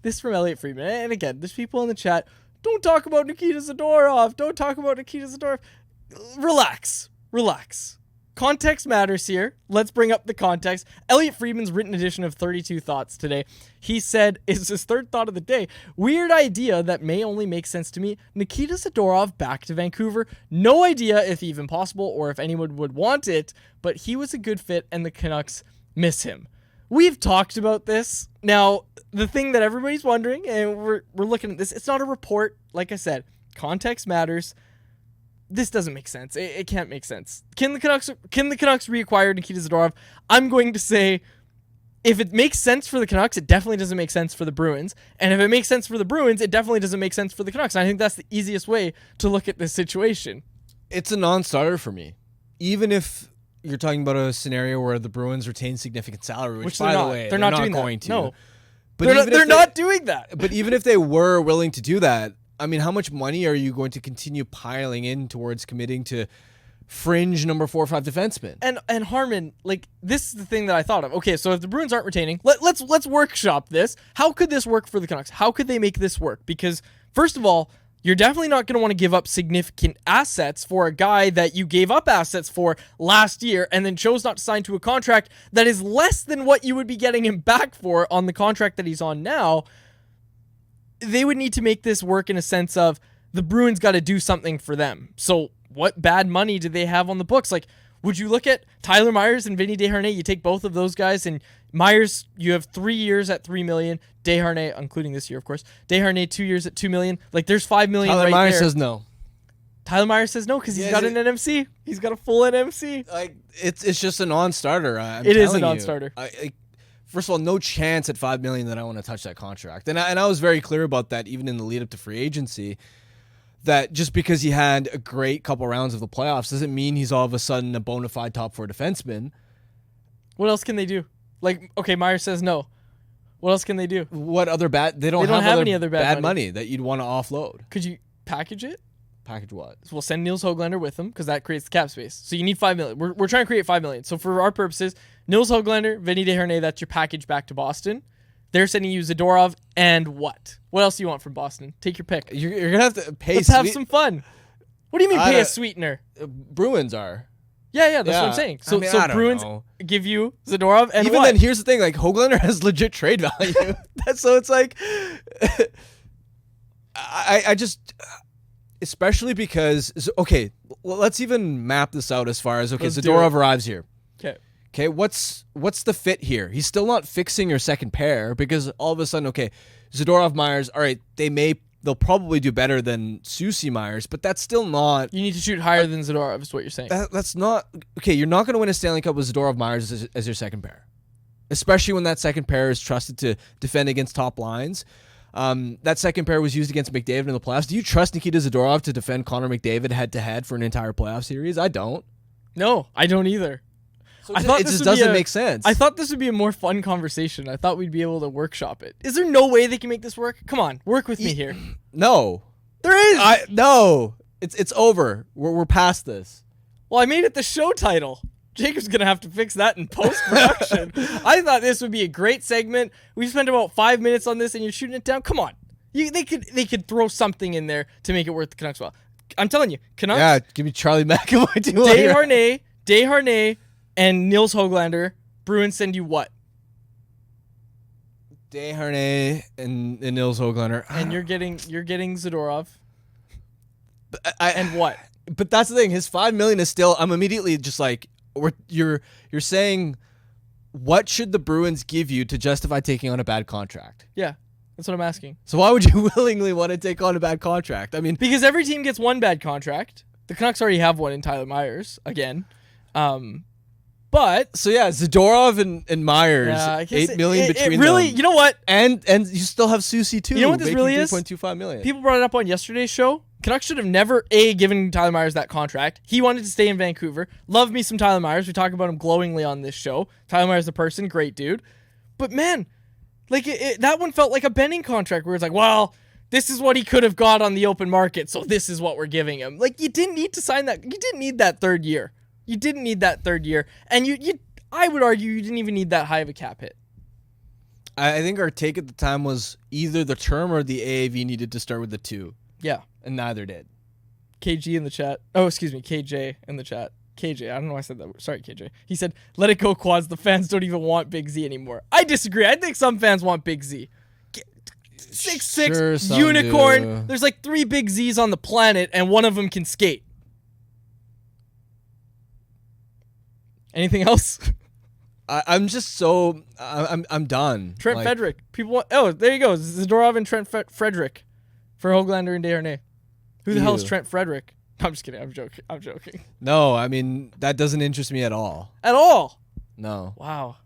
This from Elliot Friedman. And again, there's people in the chat. Don't talk about Nikita Zadorov. Don't talk about Nikita Zadorov. Relax. Context matters here. Let's bring up the context. Elliot Friedman's written edition of 32 Thoughts today. He said, is his third thought of the day. Weird idea that may only make sense to me. Nikita Zadorov back to Vancouver. No idea if even possible or if anyone would want it, but he was a good fit and the Canucks miss him. We've talked about this. Now, the thing that everybody's wondering, and we're looking at this, it's not a report. Like I said, context matters. This doesn't make sense. It can't make sense. Can the Canucks reacquire Nikita Zadorov? I'm going to say, if it makes sense for the Canucks, it definitely doesn't make sense for the Bruins. And if it makes sense for the Bruins, it definitely doesn't make sense for the Canucks. And I think that's the easiest way to look at this situation. It's a non-starter for me. Even if you're talking about a scenario where the Bruins retain significant salary, which by the way, they're not going to. No, but they're not doing that. But even if they were willing to do that, I mean, how much money are you going to continue piling in towards committing to fringe number 4 or 5 defensemen? And Harman, like, this is the thing that I thought of. Okay, so if the Bruins aren't retaining, let's workshop this. How could this work for the Canucks? How could they make this work? Because first of all, you're definitely not going to want to give up significant assets for a guy that you gave up assets for last year and then chose not to sign to a contract that is less than what you would be getting him back for on the contract that he's on now. They would need to make this work in a sense of the Bruins got to do something for them. So what bad money do they have on the books? Like, would you look at Tyler Myers and Vinny Desharnais? You take both of those guys, and Myers, you have 3 years at $3 million. Desharnais, including this year, of course. Desharnais, 2 years at $2 million. Like, there's $5 million Tyler right Myers there. Says no. Tyler Myers says no because he's got an NMC. He's got a full NMC. Like, it's just a non-starter. It is a non-starter. First of all, no chance at $5 million that I want to touch that contract. And I was very clear about that even in the lead up to free agency, that just because he had a great couple rounds of the playoffs doesn't mean he's all of a sudden a bona fide top 4 defenseman. What else can they do? Like, okay, Myers says no. What else can they do? What other bad? They don't have any other bad money that you'd want to offload. Could you package it? Package what? So we'll send Nils Höglander with him because that creates the cap space. So you need $5 million. We're trying to create $5 million. So for our purposes, Nils Höglander, Vinny Desharnais, that's your package back to Boston. They're sending you Zadorov and what? What else do you want from Boston? Take your pick. You're going to have to pay. Let's have some fun. What do you mean pay a sweetener? Bruins are. Yeah, that's what I'm saying. So Bruins give you Zadorov and even what? Then here's the thing, like Höglander has legit trade value. So it's like I just, especially because let's even map this out as far as Zadorov arrives here. Okay, what's the fit here? He's still not fixing your second pair because all of a sudden, Zadorov, Myers, all right, they'll probably do better than Susie Myers, but that's still not. You need to shoot higher than Zadorov is what you're saying. That's not okay. You're not going to win a Stanley Cup with Zadorov, Myers as your second pair, especially when that second pair is trusted to defend against top lines. That second pair was used against McDavid in the playoffs. Do you trust Nikita Zadorov to defend Connor McDavid head to head for an entire playoff series? I don't. No, I don't either. So it just doesn't make sense. I thought this would be a more fun conversation. I thought we'd be able to workshop it. Is there no way they can make this work? Come on, work with me here. No. There is. No. It's over. We're past this. Well, I made it the show title. Jacob's going to have to fix that in post-production. I thought this would be a great segment. We spent about 5 minutes on this and you're shooting it down. Come on. They could throw something in there to make it worth the Canucks well. I'm telling you, Canucks. Yeah, give me Charlie McAvoy. Desharnais, and Nils Höglander. Bruins send you what? Desharnais and Nils Höglander. And you're getting Zadorov. And what? But that's the thing. His $5 million is still. I'm immediately just like, you're saying, what should the Bruins give you to justify taking on a bad contract? Yeah, that's what I'm asking. So why would you willingly want to take on a bad contract? I mean, because every team gets one bad contract. The Canucks already have one in Tyler Myers again. But so yeah, Zadorov and Myers, $8 million between them. Really, you know what? And you still have Susie too. You know what this really is? $3.25 million. People brought it up on yesterday's show. Canucks should have never given Tyler Myers that contract. He wanted to stay in Vancouver. Love me some Tyler Myers. We talk about him glowingly on this show. Tyler Myers, the person, great dude. But man, like that one felt like a Benning contract where it's like, well, this is what he could have got on the open market, so this is what we're giving him. Like, you didn't need to sign that. You didn't need that third year. You didn't need that third year. And I would argue you didn't even need that high of a cap hit. I think our take at the time was either the term or the AAV needed to start with the 2. Yeah. And neither did. KG in the chat. Oh, excuse me. KJ in the chat. KJ. I don't know why I said that. Sorry, KJ. He said, let it go, Quads. The fans don't even want Big Z anymore. I disagree. I think some fans want Big Z. 6'6", unicorn. Do. There's like 3 Big Zs on the planet, and one of them can skate. Anything else? I'm just so... I'm done. Trent Frederick. People want... Oh, there you go. Zadorov and Trent Frederick for Hoglander and Desharnais. Who the hell is Trent Frederick? No, I'm just kidding. I'm joking. No, I mean, that doesn't interest me at all. At all? No. Wow.